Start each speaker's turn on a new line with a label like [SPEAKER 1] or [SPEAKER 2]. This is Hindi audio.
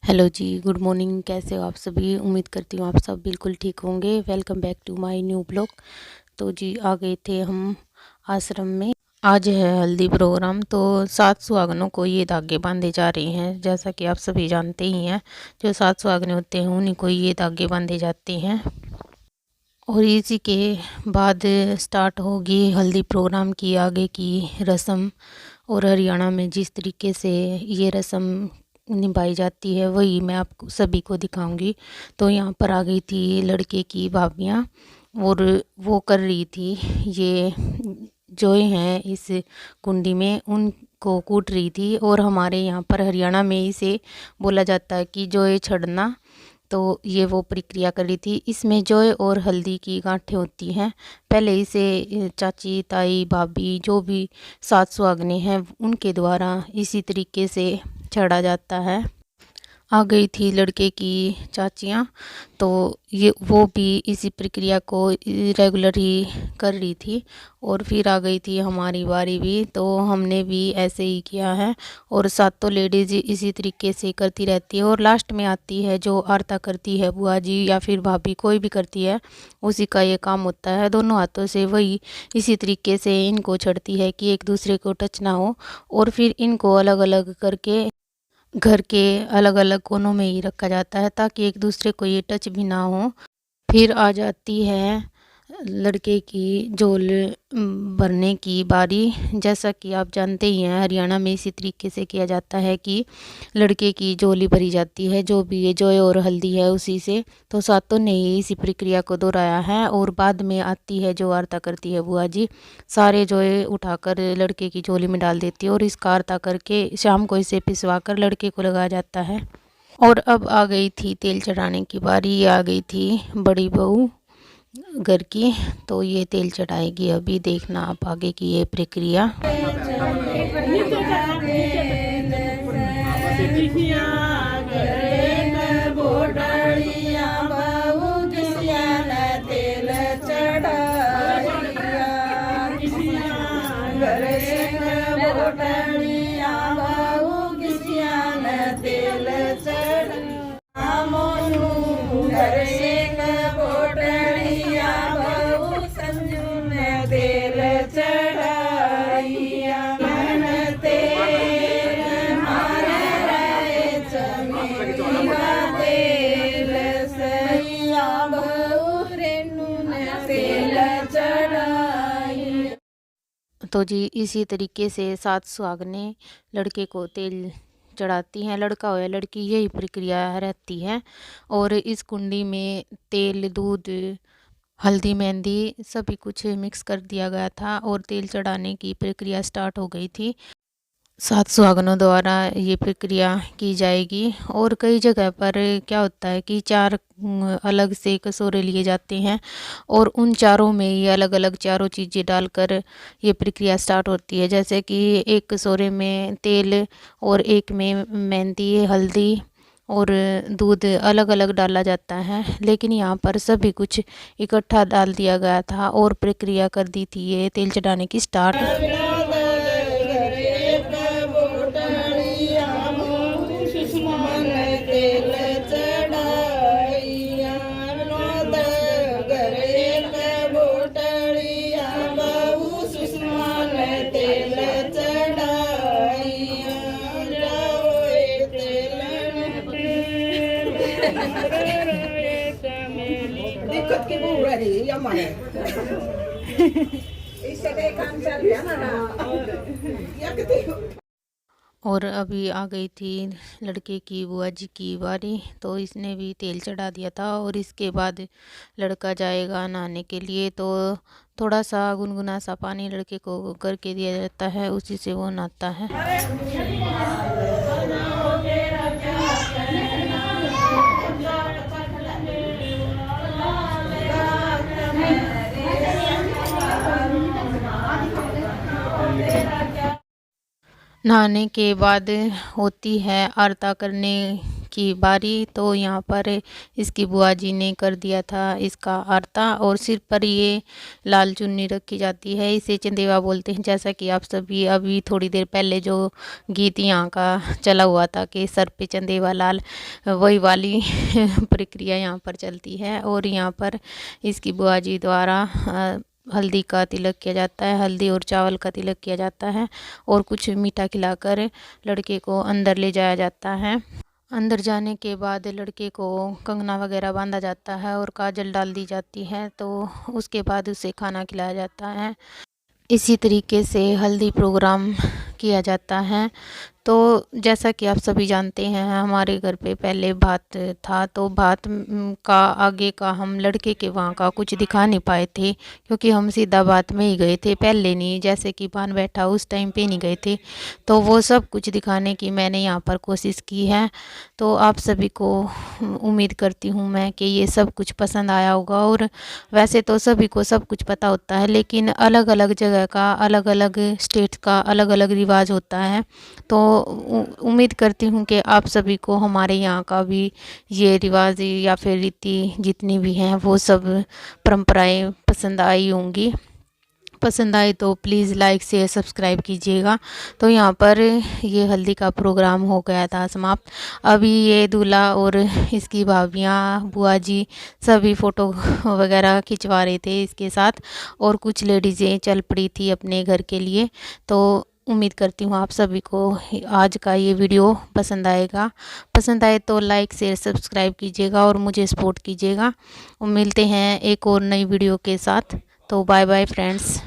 [SPEAKER 1] हेलो जी, गुड मॉर्निंग। कैसे हो आप सभी? उम्मीद करती हूँ आप सब बिल्कुल ठीक होंगे। Welcome back to my new blog. तो जी आ गए थे हम आश्रम में। आज है हल्दी प्रोग्राम। तो 7 सुहागनों को ये धागे बांधे जा रहे हैं। जैसा कि आप सभी जानते ही हैं, जो 7 सुहागने होते हैं उन्हीं को ये धागे बांधे जाते हैं। और इसी के बाद स्टार्ट होगी हल्दी प्रोग्राम की आगे की रस्म। और हरियाणा में जिस तरीके से ये रस्म निभाई जाती है वही मैं आपको सभी को दिखाऊंगी। तो यहाँ पर आ गई थी लड़के की भाभियाँ और वो कर रही थी ये जोए हैं इस कुंडी में उनको कूट रही थी। और हमारे यहाँ पर हरियाणा में इसे बोला जाता है कि जोए छड़ना। तो ये वो प्रक्रिया कर रही थी। इसमें जौ और हल्दी की गांठें होती हैं। पहले इसे चाची ताई भाभी जो भी 7 सुहागने हैं उनके द्वारा इसी तरीके से छड़ा जाता है। आ गई थी लड़के की चाचियाँ। तो ये वो भी इसी प्रक्रिया को रेगुलर ही कर रही थी। और फिर आ गई थी हमारी बारी भी, तो हमने भी ऐसे ही किया है। और सातों लेडीज इसी तरीके से करती रहती है। और लास्ट में आती है जो आरता करती है, बुआ जी या फिर भाभी कोई भी करती है, उसी का ये काम होता है। दोनों हाथों से वही इसी तरीके से इनको छड़ती है कि एक दूसरे को टच ना हो। और फिर इनको अलग अलग करके घर के अलग अलग कोनों में ही रखा जाता है ताकि एक दूसरे को ये टच भी ना हो। फिर आ जाती है लड़के की झोल भरने की बारी। जैसा कि आप जानते ही हैं, हरियाणा में इसी तरीके से किया जाता है कि लड़के की झोली भरी जाती है, जो भी ये जौ और हल्दी है उसी से। तो सातों ने ही इसी प्रक्रिया को दोहराया है। और बाद में आती है जो आरता करती है बुआ जी, सारे जोए उठाकर लड़के की झोली में डाल देती है और इसका आरता करके शाम को इसे पिसवा कर लड़के को लगाया जाता है। और अब आ गई थी तेल चढ़ाने की बारी। ये आ गई थी बड़ी बहू घर की। तो ये तेल चढ़ाएगी। अभी देखना आप आगे की ये प्रक्रिया। तो जी इसी तरीके से 7 सुहागने लड़के को तेल चढ़ाती हैं। लड़का हो या लड़की, यही प्रक्रिया रहती है। और इस कुंडी में तेल, दूध, हल्दी, मेहंदी सभी कुछ मिक्स कर दिया गया था और तेल चढ़ाने की प्रक्रिया स्टार्ट हो गई थी। 7 सुहागनों द्वारा ये प्रक्रिया की जाएगी। और कई जगह पर क्या होता है कि 4 अलग से कटोरे लिए जाते हैं और उन चारों में ये अलग अलग चारों चीज़ें डालकर ये प्रक्रिया स्टार्ट होती है। जैसे कि एक कटोरे में तेल और एक में मेहंदी, हल्दी और दूध अलग अलग डाला जाता है। लेकिन यहाँ पर सभी कुछ इकट्ठा डाल दिया गया था और प्रक्रिया कर दी थी ये तेल चढ़ाने की स्टार्ट।
[SPEAKER 2] दिक्कत की बुआ रही हमारे इससे कई काम चल गया ना
[SPEAKER 1] और अभी आ गई थी लड़के की बुआ जी की बारी। तो इसने भी तेल चढ़ा दिया था और इसके बाद लड़का जाएगा नहाने के लिए। तो थोड़ा सा गुनगुना सा पानी लड़के को करके दिया जाता है, उसी से वो नहाता है। नहाने के बाद होती है आरता करने की बारी। तो यहाँ पर इसकी बुआ जी ने कर दिया था इसका आरता, और सिर पर ये लाल चुन्नी रखी जाती है, इसे चंदेवा बोलते हैं। जैसा कि आप सभी अभी थोड़ी देर पहले जो गीत यहाँ का चला हुआ था कि सर पे चंदेवा लाल, वही वाली प्रक्रिया यहाँ पर चलती है। और यहाँ पर इसकी बुआ जी द्वारा हल्दी का तिलक किया जाता है, हल्दी और चावल का तिलक किया जाता है, और कुछ मीठा खिलाकर लड़के को अंदर ले जाया जाता है। अंदर जाने के बाद लड़के को कंगना वगैरह बांधा जाता है और काजल डाल दी जाती है। तो उसके बाद उसे खाना खिलाया जाता है। इसी तरीके से हल्दी प्रोग्राम किया जाता है। तो जैसा कि आप सभी जानते हैं, हमारे घर पे पहले भात था, तो भात का आगे का हम लड़के के वहाँ का कुछ दिखा नहीं पाए थे, क्योंकि हम सीधा भात में ही गए थे, पहले नहीं जैसे कि पान बैठा उस टाइम पे नहीं गए थे। तो वो सब कुछ दिखाने की मैंने यहाँ पर कोशिश की है। तो आप सभी को उम्मीद करती हूँ मैं कि ये सब कुछ पसंद आया होगा। और वैसे तो सभी को सब कुछ पता होता है, लेकिन अलग अलग जगह का, अलग अलग स्टेट का अलग अलग रिवाज होता है। तो उम्मीद करती हूँ कि आप सभी को हमारे यहाँ का भी ये रिवाज या फिर रीति जितनी भी हैं वो सब परंपराएं पसंद आई होंगी। पसंद आए तो प्लीज़ लाइक शेयर सब्सक्राइब कीजिएगा। तो यहाँ पर ये हल्दी का प्रोग्राम हो गया था समाप्त। अभी ये दूल्हा और इसकी भाभियाँ, बुआ जी सभी फ़ोटो वगैरह खिंचवा रहे थे इसके साथ, और कुछ लेडीज़ें चल पड़ी थी अपने घर के लिए। तो उम्मीद करती हूँ आप सभी को आज का ये वीडियो पसंद आएगा। पसंद आए तो लाइक शेयर सब्सक्राइब कीजिएगा और मुझे सपोर्ट कीजिएगा। मिलते हैं एक और नई वीडियो के साथ। तो बाय बाय फ्रेंड्स।